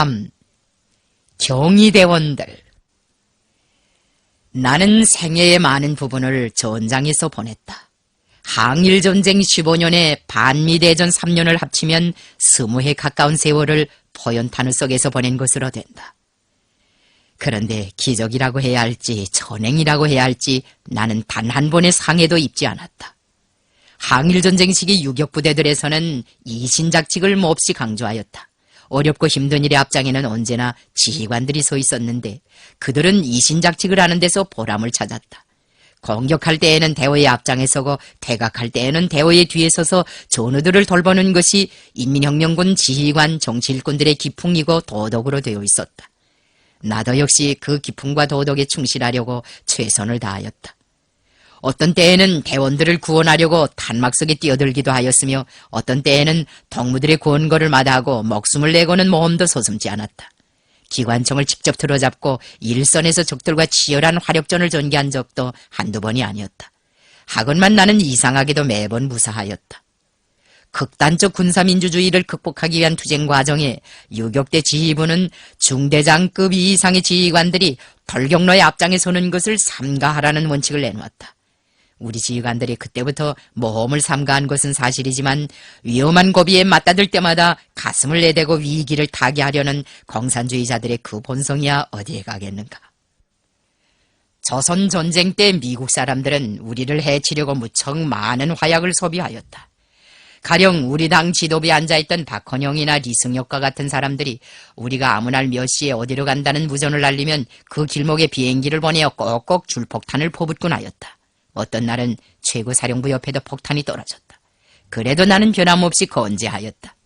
3. 경위대원들. 나는 생애의 많은 부분을 전장에서 보냈다. 항일전쟁 15년에 반미대전 3년을 합치면 20해 가까운 세월을 포연탄울 속에서 보낸 것으로 된다. 그런데 기적이라고 해야 할지 천행이라고 해야 할지 나는 단 한 번의 상해도 입지 않았다. 항일전쟁 시기 유격부대들에서는 이신작직을 몹시 강조하였다. 어렵고 힘든 일의 앞장에는 언제나 지휘관들이 서 있었는데 그들은 이신작직을 하는 데서 보람을 찾았다. 공격할 때에는 대오의 앞장에 서고 퇴각할 때에는 대오의 뒤에 서서 전우들을 돌보는 것이 인민혁명군 지휘관 정치일꾼들의 기풍이고 도덕으로 되어 있었다. 나도 역시 그 기풍과 도덕에 충실하려고 최선을 다하였다. 어떤 때에는 대원들을 구원하려고 탄막 속에 뛰어들기도 하였으며 어떤 때에는 동무들의 권고를 마다하고 목숨을 내고는 모험도 서슴지 않았다. 기관총을 직접 들어잡고 일선에서 적들과 치열한 화력전을 전개한 적도 한두 번이 아니었다. 하건만 나는 이상하게도 매번 무사하였다. 극단적 군사민주주의를 극복하기 위한 투쟁 과정에 유격대 지휘부는 중대장급 이상의 지휘관들이 돌격로의 앞장에 서는 것을 삼가하라는 원칙을 내놓았다. 우리 지휘관들이 그때부터 모험을 삼가한 것은 사실이지만 위험한 고비에 맞다들 때마다 가슴을 내대고 위기를 타개하려는 공산주의자들의 그 본성이야 어디에 가겠는가. 조선 전쟁 때 미국 사람들은 우리를 해치려고 무척 많은 화약을 소비하였다. 가령 우리 당 지도부에 앉아있던 박헌영이나 리승엽과 같은 사람들이 우리가 아무 날 몇 시에 어디로 간다는 무전을 알리면 그 길목에 비행기를 보내어 꼭꼭 줄폭탄을 퍼붓곤 하였다. 어떤 날은 최고사령부 옆에도 폭탄이 떨어졌다. 그래도 나는 변함없이 건재하였다.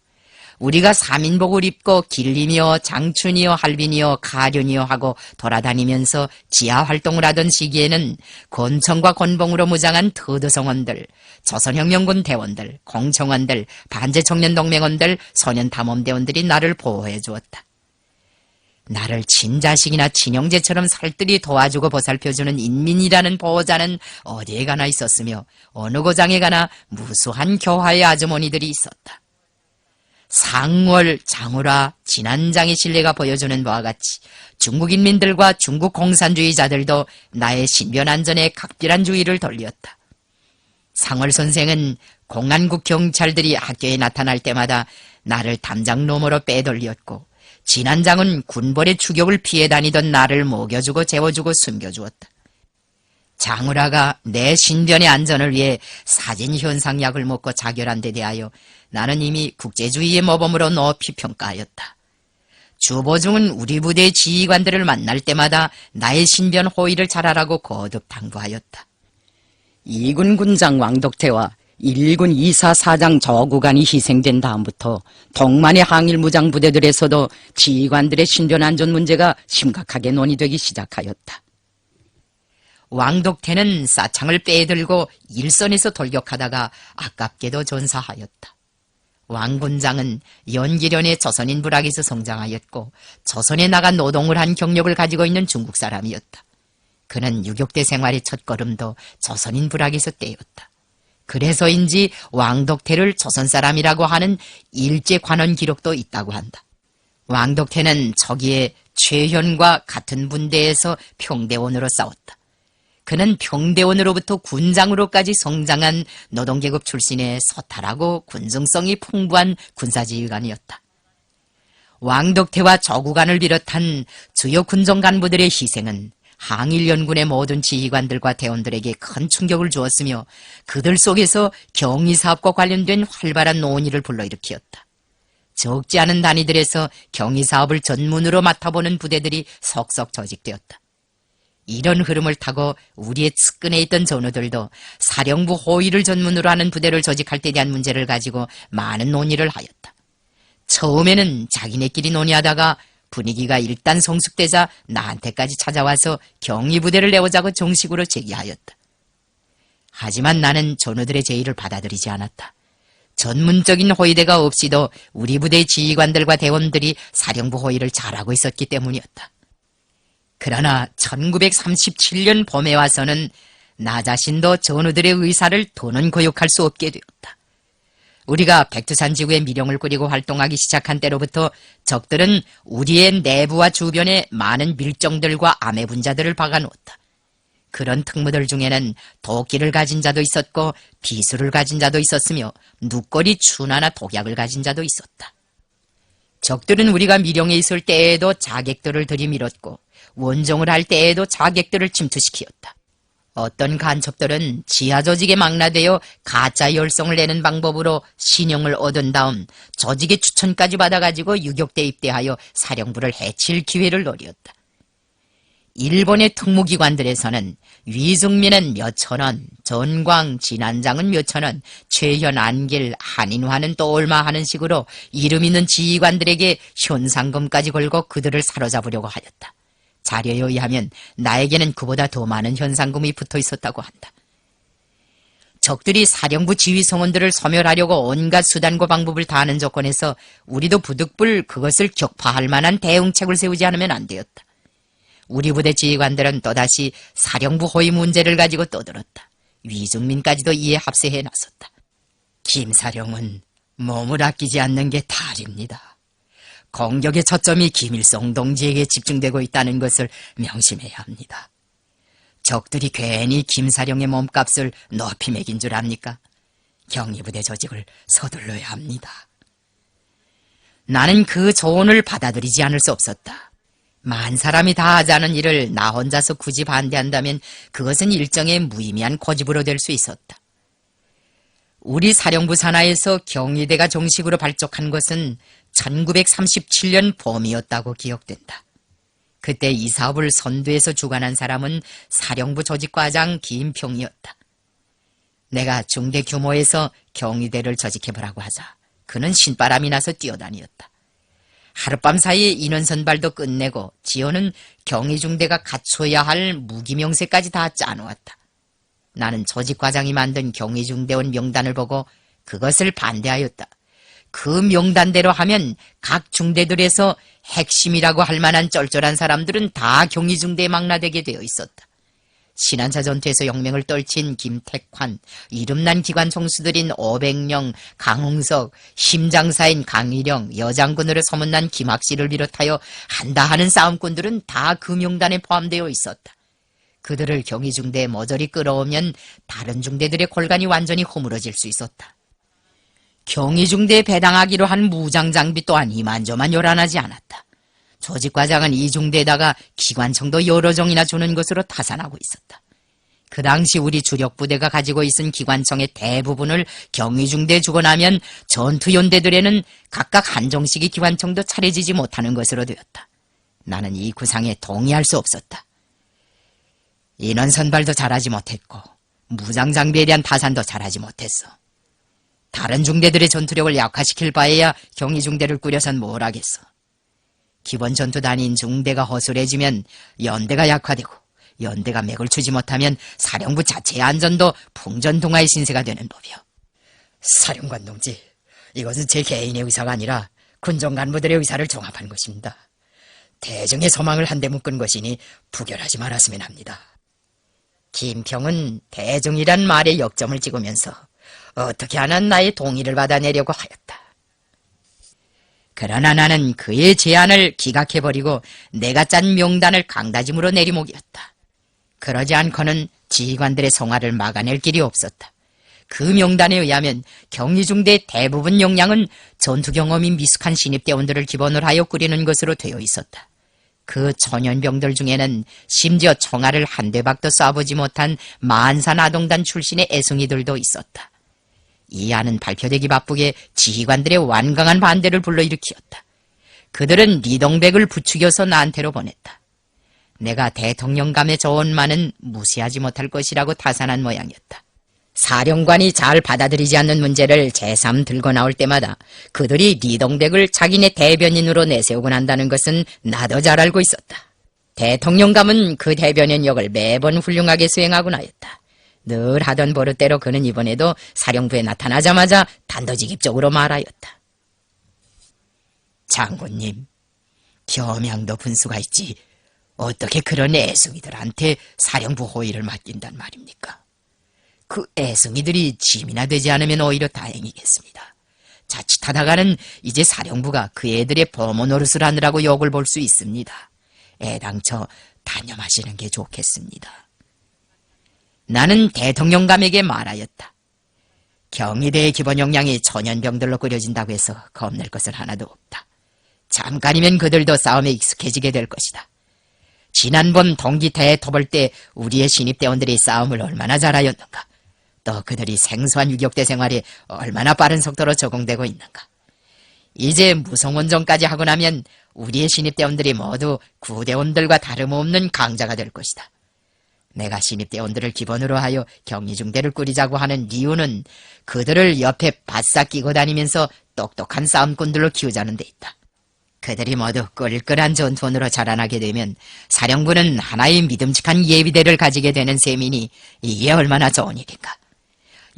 우리가 3인복을 입고 길림이여 장춘이여 할빈이여 가련이여 하고 돌아다니면서 지하활동을 하던 시기에는 권총과 권봉으로 무장한 터드성원들, 조선혁명군 대원들, 공청원들, 반제청년동맹원들, 소년탐험대원들이 나를 보호해 주었다. 나를 친자식이나 친형제처럼 살뜰히 도와주고 보살펴주는 인민이라는 보호자는 어디에 가나 있었으며 어느 고장에 가나 무수한 교화의 아주머니들이 있었다. 상월, 장우라, 진안장의 신뢰가 보여주는 바와 같이 중국 인민들과 중국 공산주의자들도 나의 신변안전에 각별한 주의를 돌렸다. 상월 선생은 공안국 경찰들이 학교에 나타날 때마다 나를 담장 너머로 빼돌렸고 진안장은 군벌의 추격을 피해 다니던 나를 먹여주고 재워주고 숨겨주었다. 장우라가 내 신변의 안전을 위해 사진현상약을 먹고 자결한 데 대하여 나는 이미 국제주의의 모범으로 높이 평가하였다. 주보중은 우리 부대의 지휘관들을 만날 때마다 나의 신변 호의를 잘하라고 거듭 당부하였다. 2군 군장 왕덕태와 1군 2사 사장 저구간이 희생된 다음부터 동만의 항일무장 부대들에서도 지휘관들의 신변 안전 문제가 심각하게 논의되기 시작하였다. 왕덕태는 싸창을 빼들고 일선에서 돌격하다가 아깝게도 전사하였다. 왕군장은 연기련의 조선인 부락에서 성장하였고 조선에 나가 노동을 한 경력을 가지고 있는 중국 사람이었다. 그는 유격대 생활의 첫걸음도 조선인 부락에서 떼었다. 그래서인지 왕덕태를 조선 사람이라고 하는 일제 관원 기록도 있다고 한다. 왕덕태는 초기에 최현과 같은 분대에서 평대원으로 싸웠다. 그는 평대원으로부터 군장으로까지 성장한 노동계급 출신의 소탈하고 군중성이 풍부한 군사지휘관이었다. 왕덕태와 조구간을 비롯한 주요 군종 간부들의 희생은 항일연군의 모든 지휘관들과 대원들에게 큰 충격을 주었으며 그들 속에서 경위사업과 관련된 활발한 논의를 불러일으켰다. 적지 않은 단위들에서 경위사업을 전문으로 맡아보는 부대들이 속속 조직되었다. 이런 흐름을 타고 우리의 측근에 있던 전우들도 사령부 호위를 전문으로 하는 부대를 조직할 때 대한 문제를 가지고 많은 논의를 하였다. 처음에는 자기네끼리 논의하다가 분위기가 일단 성숙되자 나한테까지 찾아와서 경위부대를 내오자고 정식으로 제기하였다. 하지만 나는 전우들의 제의를 받아들이지 않았다. 전문적인 호위대가 없이도 우리 부대의 지휘관들과 대원들이 사령부 호위를 잘하고 있었기 때문이었다. 그러나 1937년 봄에 와서는 나 자신도 전우들의 의사를 더는 거역할 수 없게 되었다. 우리가 백두산 지구에 미령을 꾸리고 활동하기 시작한 때로부터 적들은 우리의 내부와 주변에 많은 밀정들과 암의 분자들을 박아놓았다. 그런 특무들 중에는 도끼를 가진 자도 있었고 비수를 가진 자도 있었으며 누꺼리 추나나 독약을 가진 자도 있었다. 적들은 우리가 미령에 있을 때에도 자객들을 들이밀었고 원정을 할 때에도 자객들을 침투시키었다. 어떤 간첩들은 지하 조직에 망라되어 가짜 열성을 내는 방법으로 신용을 얻은 다음 조직의 추천까지 받아가지고 유격대 입대하여 사령부를 해칠 기회를 노렸다. 일본의 특무기관들에서는 위승민은 몇천원, 전광, 진안장은 몇천원, 최현, 안길, 한인화는 또 얼마 하는 식으로 이름 있는 지휘관들에게 현상금까지 걸고 그들을 사로잡으려고 하였다. 자료에 의하면 나에게는 그보다 더 많은 현상금이 붙어 있었다고 한다. 적들이 사령부 지휘 성원들을 소멸하려고 온갖 수단과 방법을 다하는 조건에서 우리도 부득불 그것을 격파할 만한 대응책을 세우지 않으면 안 되었다. 우리 부대 지휘관들은 또다시 사령부 호위 문제를 가지고 떠들었다. 위중민까지도 이에 합세해 나섰다. 김사령은 몸을 아끼지 않는 게 탈입니다. 공격의 초점이 김일성 동지에게 집중되고 있다는 것을 명심해야 합니다. 적들이 괜히 김사령의 몸값을 높이 매긴 줄 압니까? 경리부대 조직을 서둘러야 합니다. 나는 그 조언을 받아들이지 않을 수 없었다. 만 사람이 다 하자는 일을 나 혼자서 굳이 반대한다면 그것은 일정의 무의미한 고집으로 될 수 있었다. 우리 사령부 산하에서 경리대가 정식으로 발족한 것은 1937년 봄이었다고 기억된다. 그때 이 사업을 선두에서 주관한 사람은 사령부 조직과장 김평이었다. 내가 중대 규모에서 경리대를 조직해보라고 하자 그는 신바람이 나서 뛰어다녔다. 하룻밤 사이에 인원 선발도 끝내고 지원은 경리중대가 갖춰야 할 무기명세까지 다 짜놓았다. 나는 조직과장이 만든 경리중대원 명단을 보고 그것을 반대하였다. 그 명단대로 하면 각 중대들에서 핵심이라고 할 만한 쩔쩔한 사람들은 다 경리중대에 망라되게 되어 있었다. 신한사 전투에서 용맹을 떨친 김택환, 이름난 기관 총수들인 오백령, 강홍석, 힘장사인 강일영, 여장군으로 소문난 김학씨를 비롯하여 한다 하는 싸움꾼들은 다 그 명단에 포함되어 있었다. 그들을 경위중대에 모조리 끌어오면 다른 중대들의 골간이 완전히 허물어질 수 있었다. 경위중대에 배당하기로 한 무장장비 또한 이만저만 요란하지 않았다. 조직과장은 이 중대에다가 기관총도 여러 종이나 주는 것으로 타산하고 있었다. 그 당시 우리 주력부대가 가지고 있은 기관총의 대부분을 경위중대에 주고 나면 전투연대들에는 각각 한 종씩의 기관총도 차려지지 못하는 것으로 되었다. 나는 이 구상에 동의할 수 없었다. 인원 선발도 잘하지 못했고 무장장비에 대한 타산도 잘하지 못했어. 다른 중대들의 전투력을 약화시킬 바에야 경위중대를 꾸려선 뭘 하겠어. 기본 전투단인 중대가 허술해지면 연대가 약화되고 연대가 맥을 추지 못하면 사령부 자체의 안전도 풍전등화의 신세가 되는 법이요. 사령관 동지, 이것은 제 개인의 의사가 아니라 군정 간부들의 의사를 종합한 것입니다. 대중의 소망을 한데 묶은 것이니 부결하지 말았으면 합니다. 김평은 대중이란 말에 역점을 찍으면서 어떻게 하나 나의 동의를 받아내려고 하였다. 그러나 나는 그의 제안을 기각해버리고 내가 짠 명단을 강다짐으로 내리목이었다. 그러지 않고는 지휘관들의 성화를 막아낼 길이 없었다. 그 명단에 의하면 경위중대 대부분 역량은 전투 경험이 미숙한 신입대원들을 기본으로 하여 꾸리는 것으로 되어 있었다. 그 초년병들 중에는 심지어 총알을 한 대박도 쏴보지 못한 만산아동단 출신의 애송이들도 있었다. 이 안은 발표되기 바쁘게 지휘관들의 완강한 반대를 불러일으키었다. 그들은 리동백을 부추겨서 나한테로 보냈다. 내가 대통령감의 조언만은 무시하지 못할 것이라고 타산한 모양이었다. 사령관이 잘 받아들이지 않는 문제를 제3 들고 나올 때마다 그들이 리동백을 자기네 대변인으로 내세우고 난다는 것은 나도 잘 알고 있었다. 대통령감은 그 대변인 역을 매번 훌륭하게 수행하곤 하였다. 늘 하던 버릇대로 그는 이번에도 사령부에 나타나자마자 단도직입적으로 말하였다. 장군님, 겸양도 분수가 있지 어떻게 그런 애송이들한테 사령부 호위를 맡긴단 말입니까? 그 애송이들이 짐이나 되지 않으면 오히려 다행이겠습니다. 자칫하다가는 이제 사령부가 그 애들의 버모 노릇을 하느라고 욕을 볼 수 있습니다. 애당초 단념하시는 게 좋겠습니다. 나는 대통령감에게 말하였다. 경희대의 기본 역량이 천연병들로 꾸려진다고 해서 겁낼 것은 하나도 없다. 잠깐이면 그들도 싸움에 익숙해지게 될 것이다. 지난번 동기태에 터볼 때 우리의 신입대원들이 싸움을 얼마나 잘하였는가. 또 그들이 생소한 유격대 생활에 얼마나 빠른 속도로 적응되고 있는가. 이제 무성원전까지 하고 나면 우리의 신입대원들이 모두 구대원들과 다름없는 강자가 될 것이다. 내가 신입대원들을 기본으로 하여 경리중대를 꾸리자고 하는 이유는 그들을 옆에 바싹 끼고 다니면서 똑똑한 싸움꾼들로 키우자는 데 있다. 그들이 모두 끌끌한 전투원으로 자라나게 되면 사령부는 하나의 믿음직한 예비대를 가지게 되는 셈이니 이게 얼마나 좋은 일인가.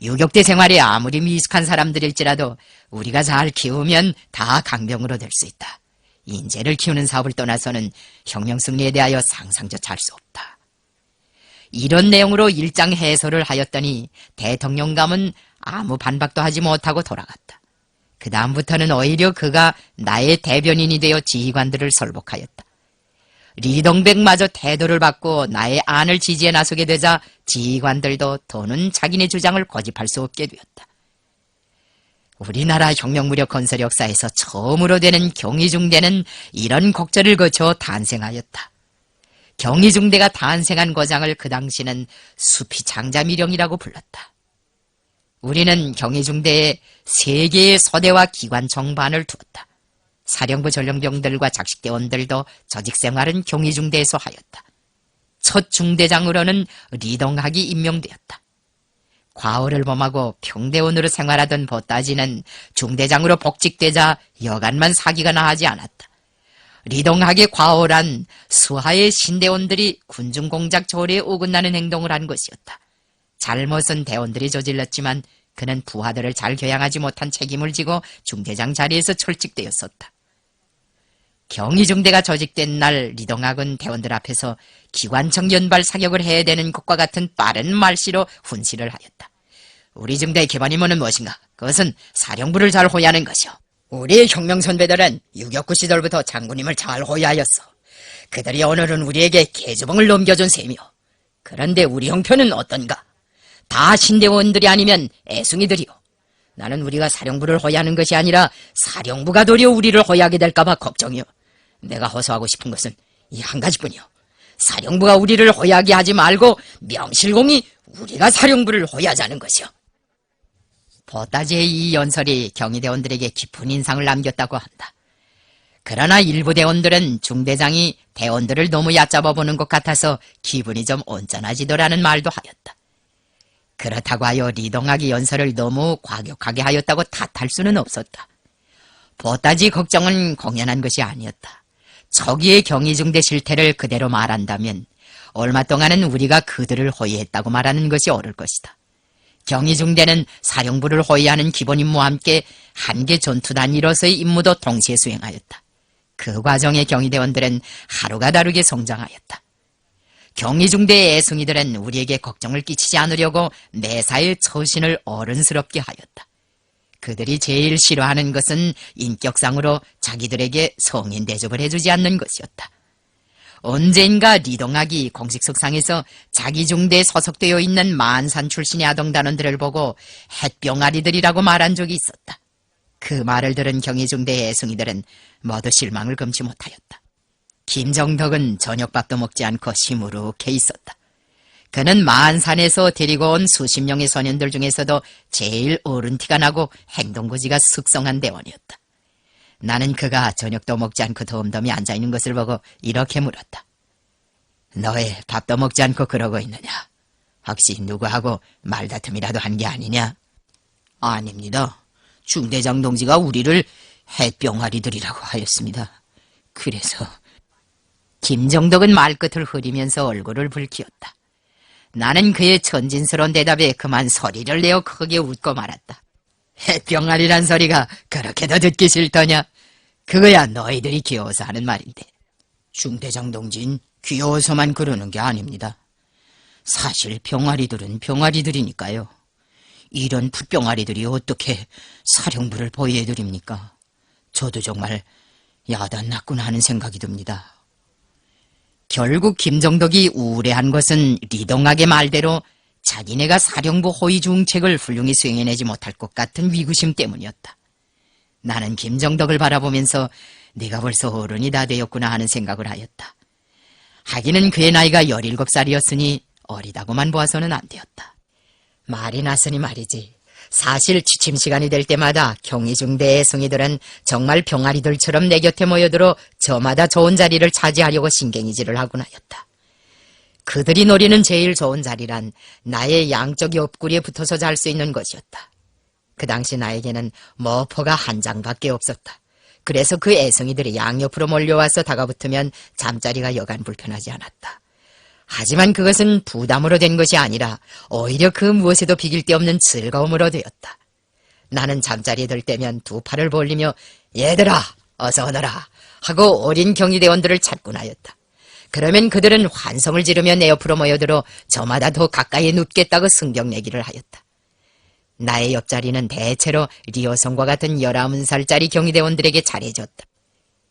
유격대 생활에 아무리 미숙한 사람들일지라도 우리가 잘 키우면 다 강병으로 될 수 있다. 인재를 키우는 사업을 떠나서는 혁명 승리에 대하여 상상조차 할 수 없다. 이런 내용으로 일장 해설을 하였더니 대통령감은 아무 반박도 하지 못하고 돌아갔다. 그 다음부터는 오히려 그가 나의 대변인이 되어 지휘관들을 설복하였다. 리동백마저 태도를 바꾸어 나의 안을 지지해 나서게 되자 지휘관들도 더는 자기네 주장을 고집할 수 없게 되었다. 우리나라 혁명무력 건설 역사에서 처음으로 되는 경희중대는 이런 곡절을 거쳐 탄생하였다. 경희중대가 탄생한 고장을 그 당시는 수피창자미령이라고 불렀다. 우리는 경희중대에 3개의 소대와 기관총반을 두었다. 사령부 전령병들과 작식대원들도 조직생활은 경희중대에서 하였다. 첫 중대장으로는 리동학이 임명되었다. 과오를 범하고 평대원으로 생활하던 보따지는 중대장으로 복직되자 여간만 사기가 나하지 않았다. 리동학의 과오란 수하의 신대원들이 군중공작 조례에 어긋나는 행동을 한 것이었다. 잘못은 대원들이 저질렀지만 그는 부하들을 잘 교양하지 못한 책임을 지고 중대장 자리에서 철칙되었었다. 경희중대가 조직된 날 리동학은 대원들 앞에서 기관총 연발 사격을 해야 되는 것과 같은 빠른 말씨로 훈시를 하였다. 우리 중대의 기본 임무는 무엇인가? 그것은 사령부를 잘 호위하는 것이오. 우리의 혁명 선배들은 6.29 시절부터 장군님을 잘 호위하였어. 그들이 오늘은 우리에게 계주봉을 넘겨준 셈이오. 그런데 우리 형편은 어떤가? 다 신대원들이 아니면 애숭이들이오. 나는 우리가 사령부를 호위하는 것이 아니라 사령부가 도리어 우리를 호위하게 될까봐 걱정이오. 내가 호소하고 싶은 것은 이 한 가지뿐이오. 사령부가 우리를 호위하게 하지 말고 명실공히 우리가 사령부를 호위하자는 것이오. 보따지의 이 연설이 경희대원들에게 깊은 인상을 남겼다고 한다. 그러나 일부 대원들은 중대장이 대원들을 너무 얕잡아 보는 것 같아서 기분이 좀 온전하지더라는 말도 하였다. 그렇다고 하여 리동학이 연설을 너무 과격하게 하였다고 탓할 수는 없었다. 보따지 걱정은 공연한 것이 아니었다. 초기의 경희중대 실태를 그대로 말한다면 얼마 동안은 우리가 그들을 호위했다고 말하는 것이 옳을 것이다. 경희중대는 사령부를 호위하는 기본 임무와 함께 한개 전투단위로서의 임무도 동시에 수행하였다. 그 과정에 경희대원들은 하루가 다르게 성장하였다. 경희중대의 애숭이들은 우리에게 걱정을 끼치지 않으려고 매사에 처신을 어른스럽게 하였다. 그들이 제일 싫어하는 것은 인격상으로 자기들에게 성인 대접을 해주지 않는 것이었다. 언젠가 리동학이 공식석상에서 자기 중대에 소속되어 있는 만산 출신의 아동단원들을 보고 햇병아리들이라고 말한 적이 있었다. 그 말을 들은 경희중대의 애숭이들은 모두 실망을 금치 못하였다. 김정덕은 저녁밥도 먹지 않고 시무룩해 있었다. 그는 만산에서 데리고 온 수십 명의 소년들 중에서도 제일 어른 티가 나고 행동거지가 숙성한 대원이었다. 나는 그가 저녁도 먹지 않고 덤덤히 앉아있는 것을 보고 이렇게 물었다. 너의 밥도 먹지 않고 그러고 있느냐? 혹시 누구하고 말다툼이라도 한 게 아니냐? 아닙니다. 중대장 동지가 우리를 햇병아리들이라고 하였습니다. 그래서... 김정덕은 말끝을 흐리면서 얼굴을 붉히었다. 나는 그의 천진스러운 대답에 그만 소리를 내어 크게 웃고 말았다. 햇병아리란 소리가 그렇게도 듣기 싫더냐? 그거야 너희들이 귀여워서 하는 말인데. 중대장 동진 귀여워서만 그러는 게 아닙니다. 사실 병아리들은 병아리들이니까요. 이런 풋병아리들이 어떻게 사령부를 보위해드립니까? 저도 정말 야단났구나 하는 생각이 듭니다. 결국 김정덕이 우울해한 것은 리동학의 말대로 자기네가 사령부 호위 중책을 훌륭히 수행해내지 못할 것 같은 위구심 때문이었다. 나는 김정덕을 바라보면서 네가 벌써 어른이 다 되었구나 하는 생각을 하였다. 하기는 그의 나이가 17살이었으니 어리다고만 보아서는 안 되었다. 말이 났으니 말이지. 사실 취침 시간이 될 때마다 경희중대 애송이들은 정말 병아리들처럼 내 곁에 모여들어 저마다 좋은 자리를 차지하려고 신경이질을 하곤 하였다. 그들이 노리는 제일 좋은 자리란 나의 양쪽 옆구리에 붙어서 잘 수 있는 것이었다. 그 당시 나에게는 머퍼가 한 장밖에 없었다. 그래서 그 애송이들이 양옆으로 몰려와서 다가붙으면 잠자리가 여간 불편하지 않았다. 하지만 그것은 부담으로 된 것이 아니라 오히려 그 무엇에도 비길 데 없는 즐거움으로 되었다. 나는 잠자리에 들 때면 두 팔을 벌리며 얘들아 어서 오너라 하고 어린 경희대원들을 찾곤 하였다. 그러면 그들은 환성을 지르며 내 옆으로 모여들어 저마다 더 가까이 눕겠다고 승격내기를 하였다. 나의 옆자리는 대체로 리어성과 같은 19살짜리 경희대원들에게 잘해줬다.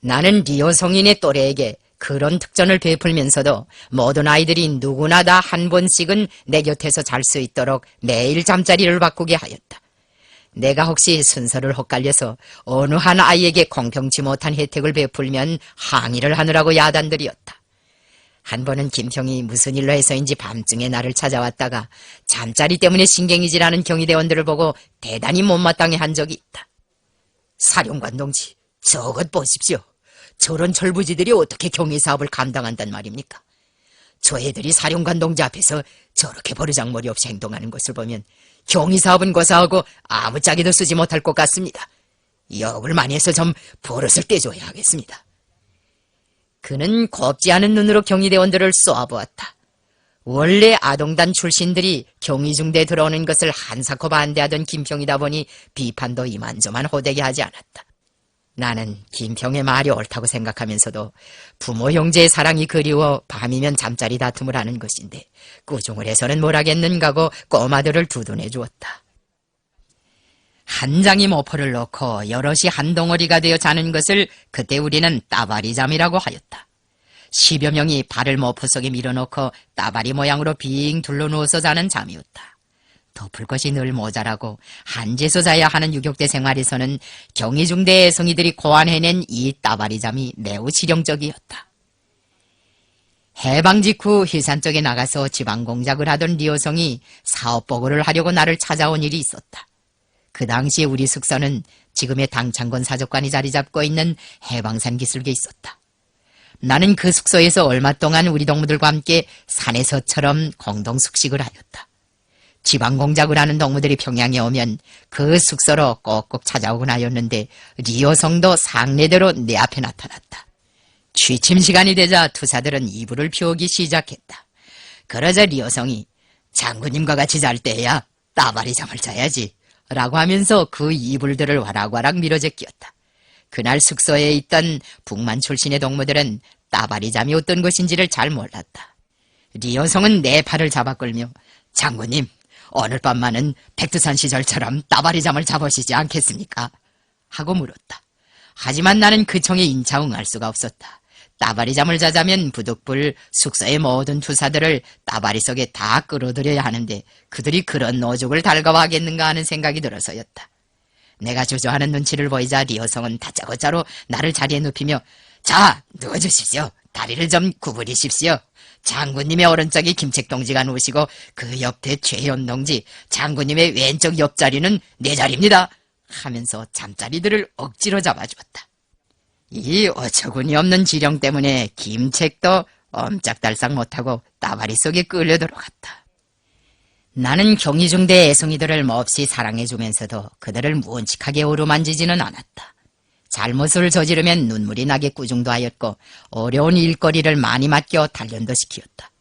나는 리어성인의 또래에게 그런 특전을 베풀면서도 모든 아이들이 누구나 다 한 번씩은 내 곁에서 잘 수 있도록 매일 잠자리를 바꾸게 하였다. 내가 혹시 순서를 헛갈려서 어느 한 아이에게 공평치 못한 혜택을 베풀면 항의를 하느라고 야단들이었다. 한 번은 김형이 무슨 일로 해서인지 밤중에 나를 찾아왔다가 잠자리 때문에 신경이질하는 경희대원들을 보고 대단히 못마땅해 한 적이 있다. 사령관 동지, 저것 보십시오. 저런 철부지들이 어떻게 경희사업을 감당한단 말입니까? 저 애들이 사령관 동지 앞에서 저렇게 버르장머리 없이 행동하는 것을 보면 경희사업은 고사하고 아무짝에도 쓰지 못할 것 같습니다. 역을 많이 해서 좀 버릇을 떼줘야 하겠습니다. 그는 곱지 않은 눈으로 경희대원들을 쏘아보았다. 원래 아동단 출신들이 경희중대에 들어오는 것을 한사코 반대하던 김평이다 보니 비판도 이만저만 호되게 하지 않았다. 나는 김평의 말이 옳다고 생각하면서도 부모 형제의 사랑이 그리워 밤이면 잠자리 다툼을 하는 것인데 꾸중을 해서는 뭘 하겠는가고 꼬마들을 두둔해 주었다. 한 장이 모포를 놓고 여럿이 한 덩어리가 되어 자는 것을 그때 우리는 따바리잠이라고 하였다. 10여 명이 발을 모포 속에 밀어넣고 따바리 모양으로 빙 둘러 누워서 자는 잠이었다. 덮을 것이 늘 모자라고 한재서 자야 하는 유격대 생활에서는 경희중대 애송이들이 고안해낸 이 따바리잠이 매우 실용적이었다. 해방 직후 힐산 쪽에 나가서 지방공작을 하던 리어성이 사업보고를 하려고 나를 찾아온 일이 있었다. 그 당시에 우리 숙소는 지금의 당창건 사적관이 자리 잡고 있는 해방산 기슭에 있었다. 나는 그 숙소에서 얼마 동안 우리 동무들과 함께 산에서처럼 공동 숙식을 하였다. 지방공작을 하는 동무들이 평양에 오면 그 숙소로 꼭꼭 찾아오곤 하였는데 리어성도 상례대로 내 앞에 나타났다. 취침 시간이 되자 투사들은 이불을 피우기 시작했다. 그러자 리어성이 장군님과 같이 잘 때야 따바리 잠을 자야지 라고 하면서 그 이불들을 와락와락 밀어제끼었다. 그날 숙소에 있던 북만 출신의 동무들은 따바리 잠이 어떤 것인지를 잘 몰랐다. 리어성은 내 팔을 잡아 끌며 장군님 오늘 밤만은 백두산 시절처럼 따바리 잠을 자보시지 않겠습니까? 하고 물었다. 하지만 나는 그 청에 인차응할 수가 없었다. 따바리 잠을 자자면 부득불 숙소의 모든 투사들을 따바리 속에 다 끌어들여야 하는데 그들이 그런 노죽을 달가워하겠는가 하는 생각이 들어서였다. 내가 주저하는 눈치를 보이자 리어성은 다짜고짜로 나를 자리에 눕히며 자, 누워주십시오. 다리를 좀 구부리십시오. 장군님의 오른쪽에 김책동지가 누우시고 그 옆에 최현 동지, 장군님의 왼쪽 옆자리는 내 자리입니다. 하면서 잠자리들을 억지로 잡아주었다. 이 어처구니 없는 지령 때문에 김책도 엄짝달싹 못하고 따바리 속에 끌려 들어갔다. 나는 경희중대 애송이들을 몹시 사랑해주면서도 그들을 무언칙하게 어루만지지는 않았다. 잘못을 저지르면 눈물이 나게 꾸중도 하였고 어려운 일거리를 많이 맡겨 단련도 시키었다.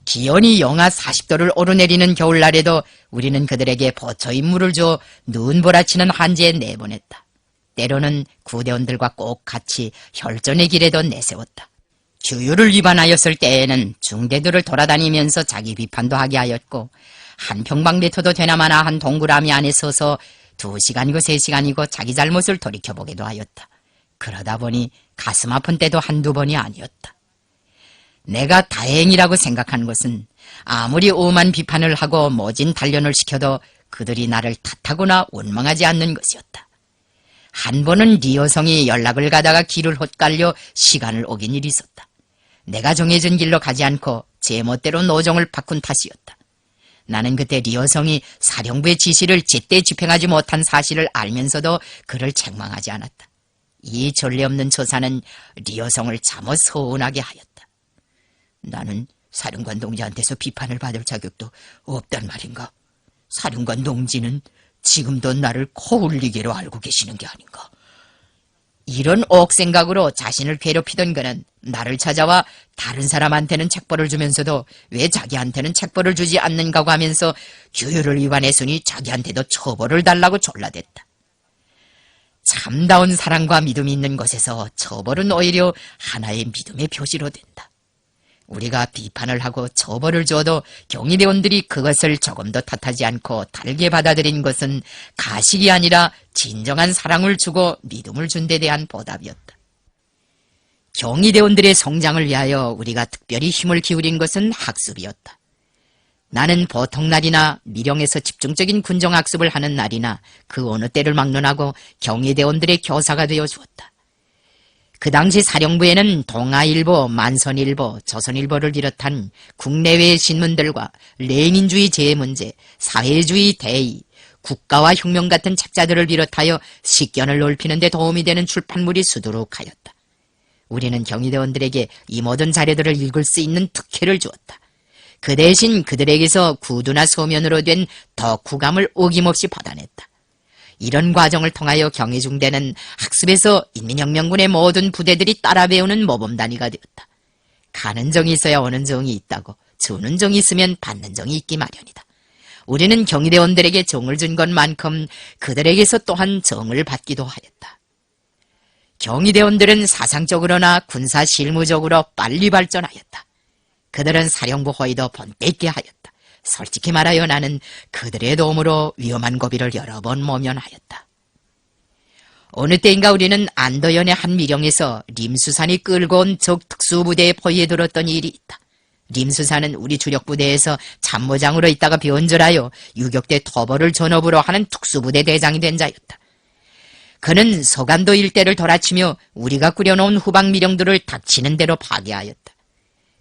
기온이 영하 40도를 오르내리는 겨울날에도 우리는 그들에게 보초인 물을 줘 눈보라치는 한지에 내보냈다. 때로는 구대원들과 꼭 같이 혈전의 길에도 내세웠다. 규율을 위반하였을 때에는 중대들을 돌아다니면서 자기 비판도 하게 하였고 한 평방미터도 되나마나 한 동그라미 안에 서서 2시간이고 3시간이고 자기 잘못을 돌이켜보기도 하였다. 그러다 보니 가슴 아픈 때도 한두 번이 아니었다. 내가 다행이라고 생각하는 것은 아무리 오만 비판을 하고 모진 단련을 시켜도 그들이 나를 탓하거나 원망하지 않는 것이었다. 한 번은 네 여성이 연락을 가다가 길을 헛갈려 시간을 어긴 일이 있었다. 내가 정해진 길로 가지 않고 제 멋대로 노정을 바꾼 탓이었다. 나는 그때 네 여성이 사령부의 지시를 제때 집행하지 못한 사실을 알면서도 그를 책망하지 않았다. 이 전례 없는 처사는 네 여성을 참어 서운하게 하였다. 나는 사령관 동지한테서 비판을 받을 자격도 없단 말인가? 사령관 동지는 지금도 나를 코울리게로 알고 계시는 게 아닌가? 이런 옥생각으로 자신을 괴롭히던 그는 나를 찾아와 다른 사람한테는 책벌을 주면서도 왜 자기한테는 책벌을 주지 않는가고 하면서 규율을 위반했으니 자기한테도 처벌을 달라고 졸라댔다. 참다운 사랑과 믿음이 있는 곳에서 처벌은 오히려 하나의 믿음의 표시로 된다. 우리가 비판을 하고 처벌을 줘도 경위대원들이 그것을 조금도 탓하지 않고 다르게 받아들인 것은 가식이 아니라 진정한 사랑을 주고 믿음을 준 데 대한 보답이었다. 경위대원들의 성장을 위하여 우리가 특별히 힘을 기울인 것은 학습이었다. 나는 보통 날이나 미령에서 집중적인 군정학습을 하는 날이나 그 어느 때를 막론하고 경위대원들의 교사가 되어 주었다. 그 당시 사령부에는 동아일보, 만선일보, 조선일보를 비롯한 국내외 신문들과 레닌주의 재문제, 사회주의 대의, 국가와 혁명 같은 책자들을 비롯하여 식견을 넓히는 데 도움이 되는 출판물이 수두룩하였다. 우리는 경위대원들에게 이 모든 자료들을 읽을 수 있는 특혜를 주었다. 그 대신 그들에게서 구두나 서면으로 된 덕후감을 어김없이 받아냈다. 이런 과정을 통하여 경위중대는 학습에서 인민혁명군의 모든 부대들이 따라 배우는 모범단위가 되었다. 가는 정이 있어야 오는 정이 있다고, 주는 정이 있으면 받는 정이 있기 마련이다. 우리는 경위대원들에게 정을 준 것만큼 그들에게서 또한 정을 받기도 하였다. 경위대원들은 사상적으로나 군사 실무적으로 빨리 발전하였다. 그들은 사령부 호의도 본때 있게 하였다. 솔직히 말하여 나는 그들의 도움으로 위험한 고비를 여러 번 모면하였다. 어느 때인가 우리는 안도연의 한 미령에서 림수산이 끌고 온 적 특수부대의 포위에 들었던 일이 있다. 림수산은 우리 주력부대에서 참모장으로 있다가 변절하여 유격대 토벌을 전업으로 하는 특수부대 대장이 된 자였다. 그는 서간도 일대를 돌아치며 우리가 꾸려놓은 후방 미령들을 닥치는 대로 파괴하였다.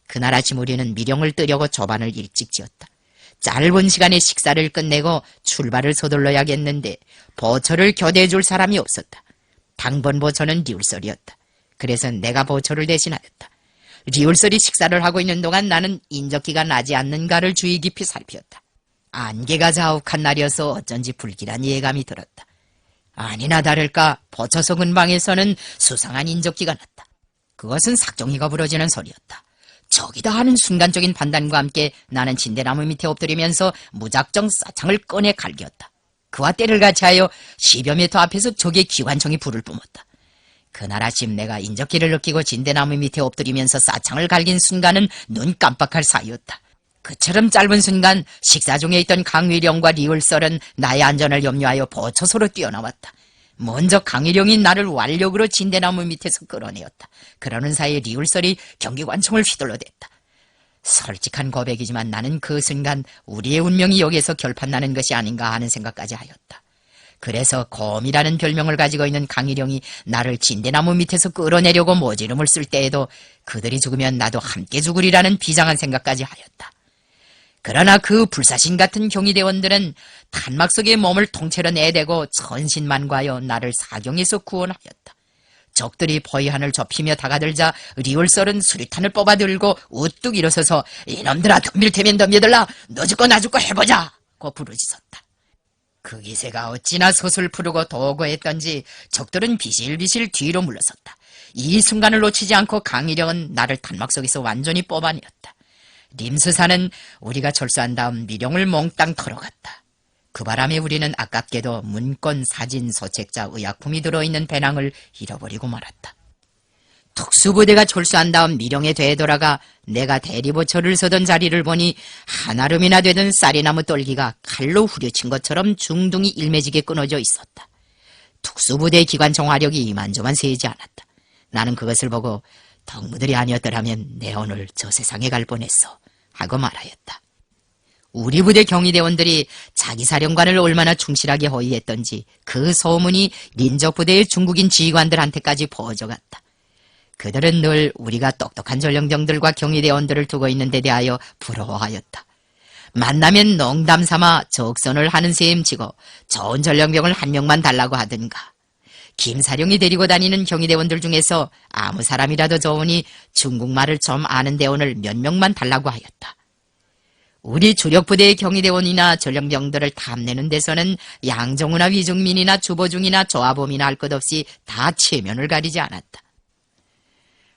그날 아침 우리는 미령을 뜨려고 조반을 일찍 지었다. 짧은 시간에 식사를 끝내고 출발을 서둘러야겠는데 보초를 교대해줄 사람이 없었다. 당번 보초는 리울설이었다. 그래서 내가 보초를 대신하였다. 리울설이 식사를 하고 있는 동안 나는 인적기가 나지 않는가를 주의 깊이 살폈다. 안개가 자욱한 날이어서 어쩐지 불길한 예감이 들었다. 아니나 다를까 보초소 근방에서는 수상한 인적기가 났다. 그것은 삭종이가 부러지는 소리였다. 저기다 하는 순간적인 판단과 함께 나는 진대나무 밑에 엎드리면서 무작정 싸창을 꺼내 갈겼다. 그와 때를 같이 하여 10여 미터 앞에서 적의 기관총이 불을 뿜었다. 그날 아침 내가 인적기를 느끼고 진대나무 밑에 엎드리면서 싸창을 갈긴 순간은 눈 깜빡할 사이였다. 그처럼 짧은 순간 식사 중에 있던 강위령과 리을설은 나의 안전을 염려하여 보초소로 뛰어나왔다. 먼저 강희령이 나를 완력으로 진대나무 밑에서 끌어내었다. 그러는 사이에 리울설이 경기관총을 휘둘러댔다. 솔직한 고백이지만 나는 그 순간 우리의 운명이 여기에서 결판나는 것이 아닌가 하는 생각까지 하였다. 그래서 곰이라는 별명을 가지고 있는 강희령이 나를 진대나무 밑에서 끌어내려고 모지름을 쓸 때에도 그들이 죽으면 나도 함께 죽으리라는 비장한 생각까지 하였다. 그러나 그 불사신 같은 경위대원들은 탄막 속에 몸을 통째로 내대고 천신만고하여 나를 사경에서 구원하였다. 적들이 포위한을 좁히며 다가들자 리울설은 수류탄을 뽑아들고 우뚝 일어서서 이놈들아 덤빌 테면 덤벼들라 너 죽고 나 죽고 해보자 고 부르짖었다. 그 기세가 어찌나 서슬프르고 도고했던지 적들은 비실비실 뒤로 물러섰다. 이 순간을 놓치지 않고 강희령은 나를 탄막 속에서 완전히 뽑아내었다. 림수산은 우리가 철수한 다음 미령을 몽땅 털어갔다. 그 바람에 우리는 아깝게도 문건, 사진, 소책자, 의약품이 들어있는 배낭을 잃어버리고 말았다. 특수부대가 철수한 다음 미령에 되돌아가 내가 대리보초를 서던 자리를 보니 한아름이나 되던 쌀이나무 똘기가 칼로 후려친 것처럼 중둥이 일매지게 끊어져 있었다. 특수부대의 기관총 화력이 이만저만 세지 않았다. 나는 그것을 보고 덕무들이 아니었더라면 내 오늘 저 세상에 갈 뻔했어 하고 말하였다. 우리 부대 경위대원들이 자기 사령관을 얼마나 충실하게 호위했던지 그 소문이 lin적부대의 중국인 지휘관들한테까지 퍼져갔다. 그들은 늘 우리가 똑똑한 전령병들과 경위대원들을 두고 있는 데 대하여 부러워하였다. 만나면 농담삼아 적선을 하는 셈치고 좋은 전령병을 한 명만 달라고 하든가, 김사령이 데리고 다니는 경위대원들 중에서 아무 사람이라도 좋으니 중국말을 좀 아는 대원을 몇 명만 달라고 하였다. 우리 주력부대의 경위대원이나 전령병들을 탐내는 데서는 양정우나 위중민이나 주보중이나 조아범이나 할 것 없이 다 체면을 가리지 않았다.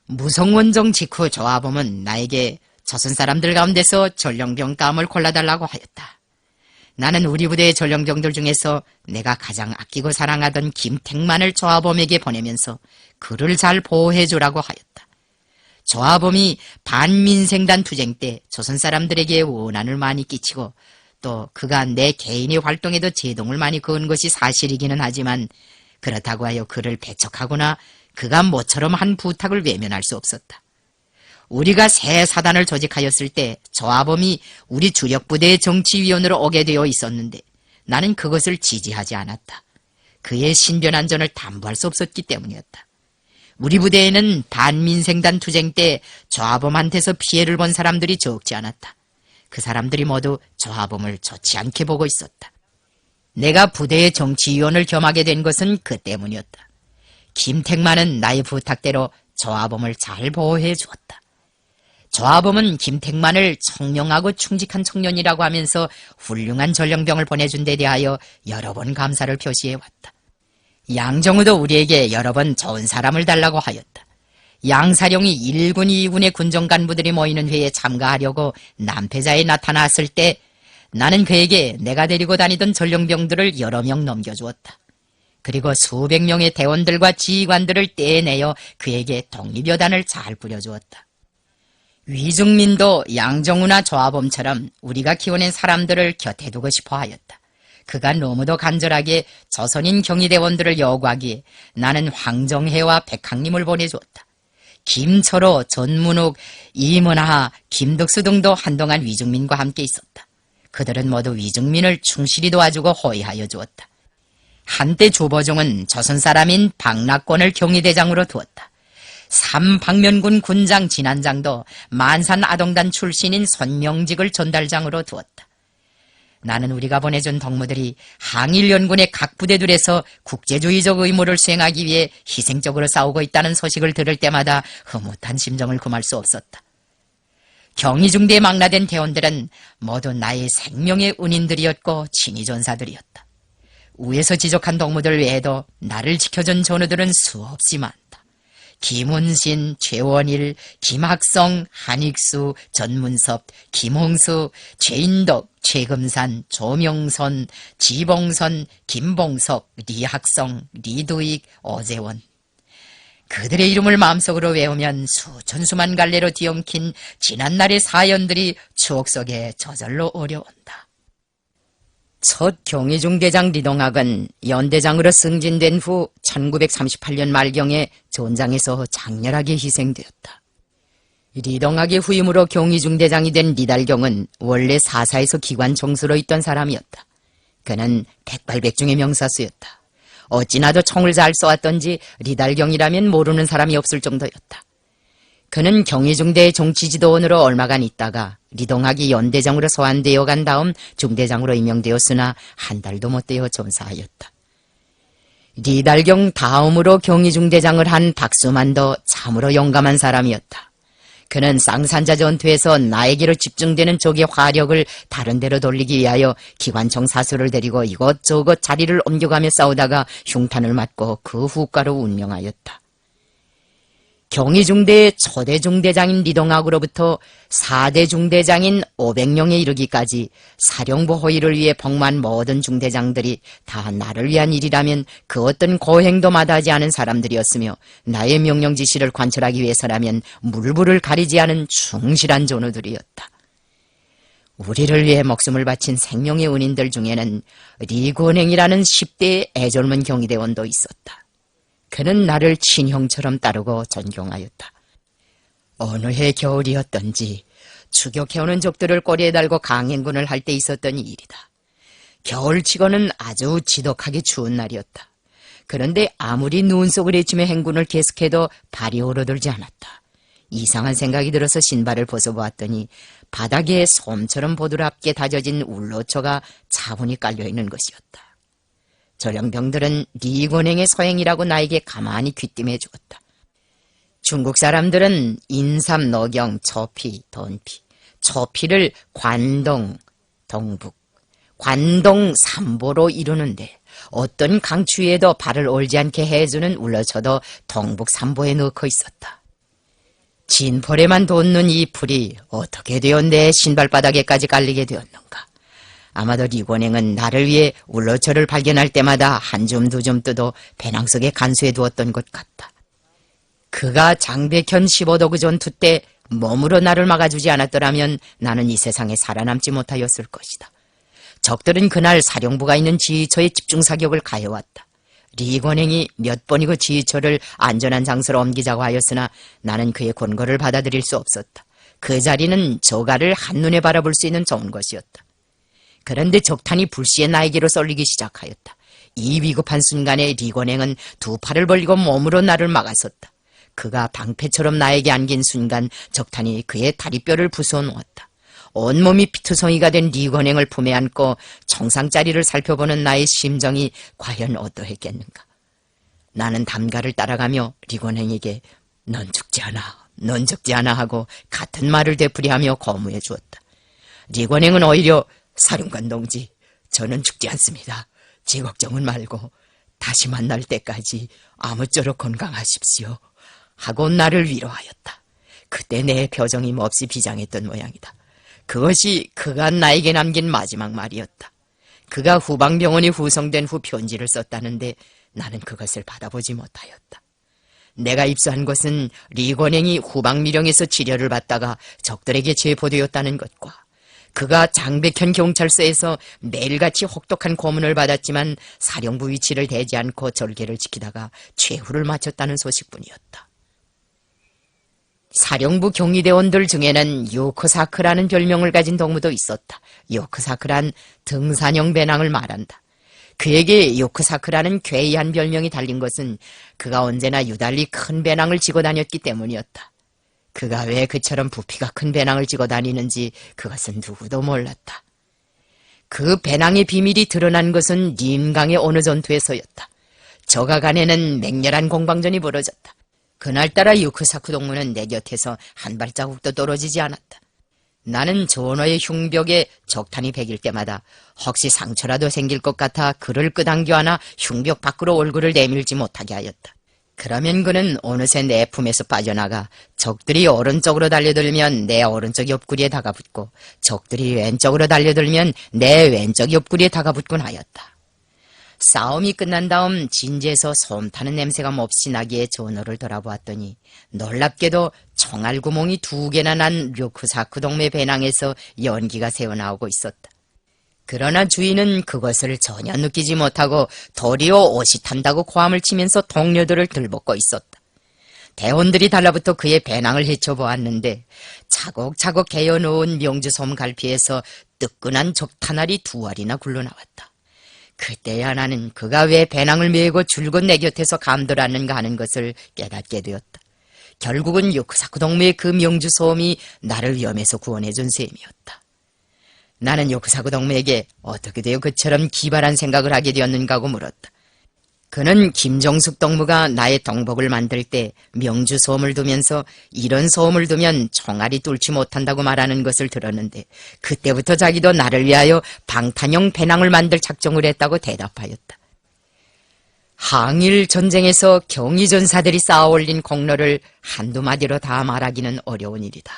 무성원정 직후 조아범은 나에게 조선 사람들 가운데서 전령병 땀을 골라달라고 하였다. 나는 우리 부대의 전령병들 중에서 내가 가장 아끼고 사랑하던 김택만을 조아범에게 보내면서 그를 잘 보호해주라고 하였다. 조아범이 반민생단 투쟁 때 조선 사람들에게 원한을 많이 끼치고 또 그가 내 개인의 활동에도 제동을 많이 그은 것이 사실이기는 하지만 그렇다고 하여 그를 배척하거나 그가 모처럼 한 부탁을 외면할 수 없었다. 우리가 새 사단을 조직하였을 때 조아범이 우리 주력부대의 정치위원으로 오게 되어 있었는데 나는 그것을 지지하지 않았다. 그의 신변안전을 담보할 수 없었기 때문이었다. 우리 부대에는 반민생단 투쟁 때 조아범한테서 피해를 본 사람들이 적지 않았다. 그 사람들이 모두 조아범을 좋지 않게 보고 있었다. 내가 부대의 정치위원을 겸하게 된 것은 그 때문이었다. 김택만은 나의 부탁대로 조아범을 잘 보호해 주었다. 조아범은 김택만을 청명하고 충직한 청년이라고 하면서 훌륭한 전령병을 보내준 데 대하여 여러 번 감사를 표시해왔다. 양정우도 우리에게 여러 번 좋은 사람을 달라고 하였다. 양사령이 1군, 2군의 군정 간부들이 모이는 회에 참가하려고 남패자에 나타났을 때 나는 그에게 내가 데리고 다니던 전령병들을 여러 명 넘겨주었다. 그리고 수백 명의 대원들과 지휘관들을 떼내어 그에게 독립여단을 잘 부려주었다. 위중민도 양정우나 조아범처럼 우리가 키워낸 사람들을 곁에 두고 싶어 하였다. 그가 너무도 간절하게 조선인 경위대원들을 요구하기에 나는 황정혜와 백항림을 보내주었다. 김철호, 전문욱, 이문하, 김덕수 등도 한동안 위중민과 함께 있었다. 그들은 모두 위중민을 충실히 도와주고 호위하여 주었다. 한때 주보종은 조선 사람인 박낙권을 경위대장으로 두었다. 삼박면군 군장 진안장도 만산 아동단 출신인 손명직을 전달장으로 두었다. 나는 우리가 보내준 덕무들이 항일연군의 각 부대들에서 국제주의적 의무를 수행하기 위해 희생적으로 싸우고 있다는 소식을 들을 때마다 흐뭇한 심정을 금할 수 없었다. 경위중대에 망라된 대원들은 모두 나의 생명의 은인들이었고 친위전사들이었다. 위에서 지적한 덕무들 외에도 나를 지켜준 전우들은 수없이 많다. 김훈신, 최원일, 김학성, 한익수, 전문섭, 김홍수, 최인덕, 최금산, 조명선, 지봉선, 김봉석, 리학성, 리두익, 오재원. 그들의 이름을 마음속으로 외우면 수천수만 갈래로 뒤엉킨 지난날의 사연들이 추억 속에 저절로 어려온다. 첫 경위중대장 리동학은 연대장으로 승진된 후 1938년 말경에 전장에서 장렬하게 희생되었다. 리동학의 후임으로 경위중대장이 된 리달경은 원래 사사에서 기관총수로 있던 사람이었다. 그는 백발백중의 명사수였다. 어찌나도 총을 잘 쏘았던지 리달경이라면 모르는 사람이 없을 정도였다. 그는 경위중대의 정치지도원으로 얼마간 있다가 리동학이 연대장으로 소환되어 간 다음 중대장으로 임명되었으나 한 달도 못 되어 전사하였다. 리달경 다음으로 경위중대장을 한 박수만도 참으로 용감한 사람이었다. 그는 쌍산자 전투에서 나에게로 집중되는 적의 화력을 다른 데로 돌리기 위하여 기관총 사수를 데리고 이것저것 자리를 옮겨가며 싸우다가 흉탄을 맞고 그 후과로 운명하였다. 경의중대의 초대 중대장인 리동학으로부터 4대 중대장인 500명에 이르기까지 사령부 호위를 위해 복무한 모든 중대장들이 다 나를 위한 일이라면 그 어떤 고행도 마다하지 않은 사람들이었으며 나의 명령 지시를 관철하기 위해서라면 물불을 가리지 않은 충실한 전우들이었다. 우리를 위해 목숨을 바친 생명의 은인들 중에는 리권행이라는 10대의 애절문 경위대원도 있었다. 그는 나를 친형처럼 따르고 존경하였다. 어느 해 겨울이었던지 추격해오는 적들을 꼬리에 달고 강행군을 할 때 있었던 일이다. 겨울치고는 아주 지독하게 추운 날이었다. 그런데 아무리 눈 속을 헤치며 행군을 계속해도 발이 오르들지 않았다. 이상한 생각이 들어서 신발을 벗어보았더니 바닥에 솜처럼 보드랍게 다져진 울로초가 차분히 깔려있는 것이었다. 조령병들은 리권행의 서행이라고 나에게 가만히 귀띔해 주었다. 중국 사람들은 인삼, 노경, 초피, 돈피, 초피를 관동, 동북, 관동 삼보로 이루는데 어떤 강추위에도 발을 올지 않게 해주는 울로초도 동북 삼보에 넣고 있었다. 진폴에만 돋는 이 풀이 어떻게 되어 내 신발바닥에까지 깔리게 되었는가. 아마도 리권행은 나를 위해 울로초를 발견할 때마다 한 줌 두 줌 뜯어 배낭 속에 간수해 두었던 것 같다. 그가 장백현 15도 전투 때 몸으로 나를 막아주지 않았더라면 나는 이 세상에 살아남지 못하였을 것이다. 적들은 그날 사령부가 있는 지휘처에 집중사격을 가해왔다. 리권행이 몇 번이고 지휘처를 안전한 장소로 옮기자고 하였으나 나는 그의 권고를 받아들일 수 없었다. 그 자리는 저가를 한눈에 바라볼 수 있는 좋은 것이었다. 그런데 적탄이 불시에 나에게로 쏠리기 시작하였다. 이 위급한 순간에 리권행은 두 팔을 벌리고 몸으로 나를 막아섰다. 그가 방패처럼 나에게 안긴 순간 적탄이 그의 다리뼈를 부숴놓았다. 온몸이 피투성이가 된 리권행을 품에 안고 청상자리를 살펴보는 나의 심정이 과연 어떠했겠는가. 나는 담가를 따라가며 리권행에게 넌 죽지 않아, 넌 죽지 않아 하고 같은 말을 되풀이하며 거무해 주었다. 리권행은 오히려 사령관 동지, 저는 죽지 않습니다. 제 걱정은 말고 다시 만날 때까지 아무쪼록 건강하십시오. 하고 나를 위로하였다. 그때 내 표정이 몹시 비장했던 모양이다. 그것이 그가 나에게 남긴 마지막 말이었다. 그가 후방병원이 후송된 후 편지를 썼다는데 나는 그것을 받아보지 못하였다. 내가 입수한 것은 리권행이 후방미령에서 치료를 받다가 적들에게 체포되었다는 것과 그가 장백현 경찰서에서 매일같이 혹독한 고문을 받았지만 사령부 위치를 대지 않고 절개를 지키다가 최후를 마쳤다는 소식뿐이었다. 사령부 경위대원들 중에는 요크사크라는 별명을 가진 동무도 있었다. 요크사크란 등산형 배낭을 말한다. 그에게 요크사크라는 괴이한 별명이 달린 것은 그가 언제나 유달리 큰 배낭을 지고 다녔기 때문이었다. 그가 왜 그처럼 부피가 큰 배낭을 지고 다니는지 그것은 누구도 몰랐다. 그 배낭의 비밀이 드러난 것은 림강의 어느 전투에서였다. 저가간에는 맹렬한 공방전이 벌어졌다. 그날따라 요크사쿠 동무는 내 곁에서 한 발자국도 떨어지지 않았다. 나는 전호의 흉벽에 적탄이 베길 때마다 혹시 상처라도 생길 것 같아 그를 끄당겨 안아 흉벽 밖으로 얼굴을 내밀지 못하게 하였다. 그러면 그는 어느새 내 품에서 빠져나가 적들이 오른쪽으로 달려들면 내 오른쪽 옆구리에 다가붙고 적들이 왼쪽으로 달려들면 내 왼쪽 옆구리에 다가붙곤 하였다. 싸움이 끝난 다음 진지에서 솜 타는 냄새가 몹시 나기에 전호를 돌아보았더니 놀랍게도 총알 구멍이 2개나 난 료크사크 동매 배낭에서 연기가 새어나오고 있었다. 그러나 주인은 그것을 전혀 느끼지 못하고 도리어 옷이 탄다고 고함을 치면서 동료들을 들볶고 있었다. 대원들이 달라붙어 그의 배낭을 헤쳐보았는데 차곡차곡 개어놓은 명주솜 갈피에서 뜨끈한 적탄알이 2알이나 굴러나왔다. 그때야 나는 그가 왜 배낭을 메고 줄곧 내 곁에서 감돌았는가 하는 것을 깨닫게 되었다. 결국은 요크사쿠 동무의 그 명주솜이 나를 위험에서 구원해준 셈이었다. 나는 요크사쿠 동무에게 어떻게 되어 그처럼 기발한 생각을 하게 되었는가 하고 물었다. 그는 김종숙 동무가 나의 동복을 만들 때 명주솜을 두면서 이런 솜을 두면 총알이 뚫지 못한다고 말하는 것을 들었는데 그때부터 자기도 나를 위하여 방탄용 배낭을 만들 작정을 했다고 대답하였다. 항일 전쟁에서 경의전사들이 쌓아올린 공로를 한두 마디로 다 말하기는 어려운 일이다.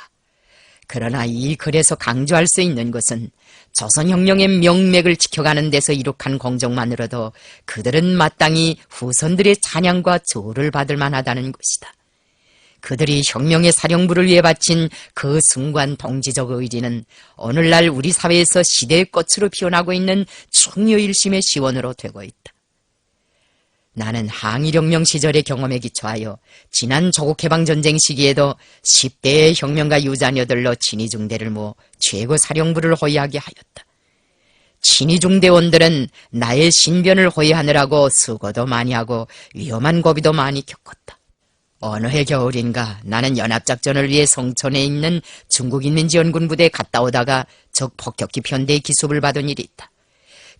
그러나 이 글에서 강조할 수 있는 것은 조선혁명의 명맥을 지켜가는 데서 이룩한 공적만으로도 그들은 마땅히 후손들의 찬양과 조를 받을 만하다는 것이다. 그들이 혁명의 사령부를 위해 바친 그 숭고한 동지적 의지는 오늘날 우리 사회에서 시대의 꽃으로 피어나고 있는 충효일심의 시원으로 되고 있다. 나는 항일혁명 시절의 경험에 기초하여 지난 조국해방전쟁 시기에도 10대의 혁명가 유자녀들로 친위중대를 모아 최고 사령부를 호위하게 하였다. 친위중대원들은 나의 신변을 호위하느라고 수고도 많이 하고 위험한 고비도 많이 겪었다. 어느 해 겨울인가 나는 연합작전을 위해 성촌에 있는 중국인민지원군 부대에 갔다 오다가 적 폭격기 편대의 기습을 받은 일이 있다.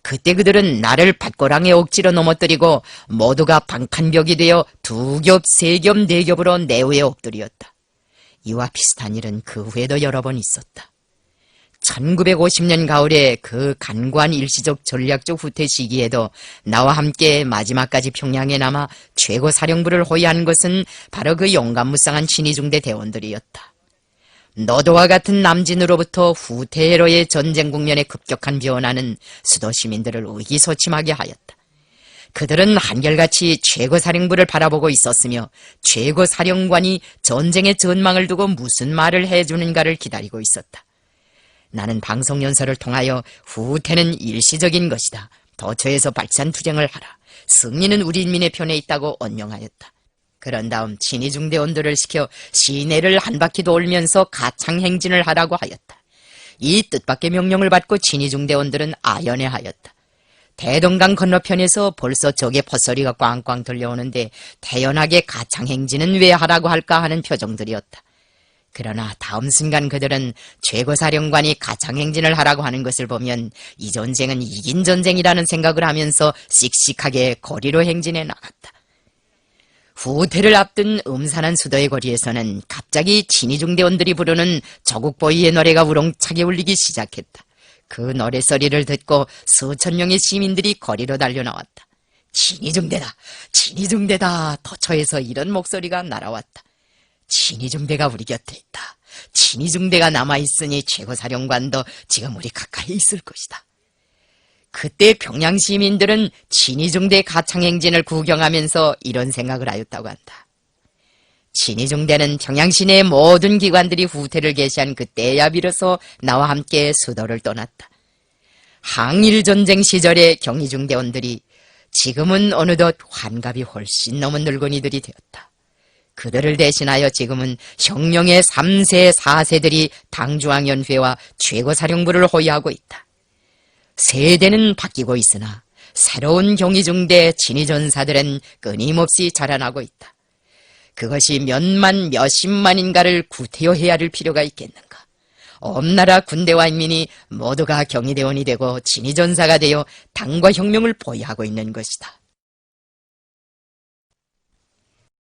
그때 그들은 나를 밭고랑에 억지로 넘어뜨리고 모두가 방탄벽이 되어 2겹, 3겹, 4겹으로 내후에 엎드렸다. 이와 비슷한 일은 그 후에도 여러 번 있었다. 1950년 가을에 그 간과한 일시적 전략적 후퇴 시기에도 나와 함께 마지막까지 평양에 남아 최고 사령부를 호위한 것은 바로 그 용감무쌍한 친위중대 대원들이었다. 너도와 같은 남진으로부터 후퇴로의 전쟁 국면에 급격한 변화는 수도 시민들을 의기소침하게 하였다. 그들은 한결같이 최고사령부를 바라보고 있었으며 최고사령관이 전쟁의 전망을 두고 무슨 말을 해주는가를 기다리고 있었다. 나는 방송연설을 통하여 후퇴는 일시적인 것이다. 도처에서 발산투쟁을 하라. 승리는 우리 인민의 편에 있다고 언명하였다. 그런 다음 친위중대원들을 시켜 시내를 한 바퀴 돌면서 가창행진을 하라고 하였다. 이 뜻밖의 명령을 받고 친위중대원들은 아연해하였다. 대동강 건너편에서 벌써 적의 헛소리가 꽝꽝 들려오는데 태연하게 가창행진은 왜 하라고 할까 하는 표정들이었다. 그러나 다음 순간 그들은 최고사령관이 가창행진을 하라고 하는 것을 보면 이 전쟁은 이긴 전쟁이라는 생각을 하면서 씩씩하게 거리로 행진해 나갔다. 후퇴를 앞둔 음산한 수도의 거리에서는 갑자기 친위중대원들이 부르는 조국보위의 노래가 우렁차게 울리기 시작했다. 그 노래소리를 듣고 수천 명의 시민들이 거리로 달려나왔다. 친위중대다! 친위중대다! 도처에서 이런 목소리가 날아왔다. 친위중대가 우리 곁에 있다. 친위중대가 남아있으니 최고사령관도 지금 우리 가까이 있을 것이다. 그때 평양 시민들은 친위중대 가창행진을 구경하면서 이런 생각을 하였다고 한다. 친위중대는 평양 시내의 모든 기관들이 후퇴를 개시한 그때야 비로소 나와 함께 수도를 떠났다. 항일전쟁 시절의 경위중대원들이 지금은 어느덧 환갑이 훨씬 넘은 늙은이들이 되었다. 그들을 대신하여 지금은 혁명의 3세, 4세들이 당중앙연회와 최고사령부를 호위하고 있다. 세대는 바뀌고 있으나 새로운 경위중대 친위전사들은 끊임없이 자라나고 있다. 그것이 몇만 몇십만인가를 구태여 헤아릴 필요가 있겠는가. 온 나라 군대와 인민이 모두가 경위대원이 되고 친위전사가 되어 당과 혁명을 보위하고 있는 것이다.